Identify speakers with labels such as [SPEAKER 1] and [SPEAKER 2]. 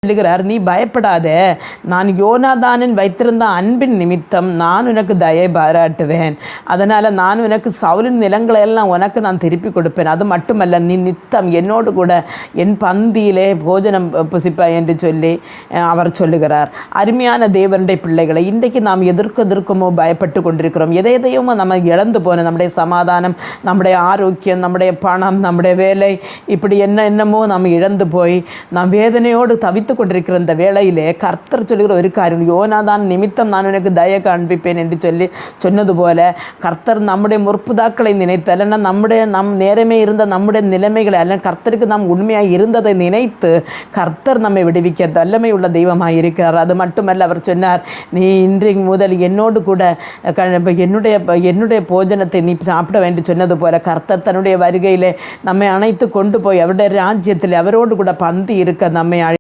[SPEAKER 1] சொல்லுகிறார், நீ பயப்படாத, நான் யோனாதானின் வைத்திருந்த அன்பின் நிமித்தம் நான் உனக்கு தயை பாராட்டுவேன். அதனால் நான் உனக்கு சவுலின் நிலங்களை எல்லாம் உனக்கு நான் திருப்பி கொடுப்பேன். அது மட்டுமல்ல, நீ நித்தம் என்னோடு கூட என் பந்தியிலே போஜனம் புசிப்பாய் என்று சொல்லி அவர் சொல்லுகிறார். அருமையான தேவனுடைய பிள்ளைகளை, இன்றைக்கு நாம் எதற்கோ பயப்பட்டு கொண்டிருக்கிறோம். எதையும் நம்ம இழந்து போன நம்முடைய சமாதானம், நம்முடைய ஆரோக்கியம், நம்முடைய பணம், நம்முடைய வேலை, இப்படி என்னமோ நாம் இழந்து போய் நாம் வேதனையோடு தவித்து கொண்டிருக்கிற இந்த வேளையிலே கர்த்தர் சொல்லுகிற ஒரு காரியம், யோனாதான் நிமித்தம் நான் உனக்கு தயை காண்பிப்பேன் என்று சொல்லி சொன்னது போல, கர்த்தர் நம்முடைய முற்புதாக்களை நினைத்து, அல்லனா நம் நேரமே இருந்த நம்முடைய நிலைமைகளை, அல்ல கர்த்தருக்கு நாம் உண்மையாக இருந்ததை நினைத்து கர்த்தர் நம்மை விடுவிக்க வல்லமை உள்ள தெய்வமாக இருக்கிறார். அது மட்டுமல்ல, அவர் சொன்னார், நீ இன்றைக்கு முதல் என்னோடு கூட என்னுடைய போஜனத்தை நீ சாப்பிட வேண்டும் சொன்னது போல, கர்த்தர் தன்னுடைய வருகையிலே நம்மை அணைத்து கொண்டு போய் அவருடைய ராஜ்யத்தில் அவரோடு கூட பந்தி இருக்க நம்மை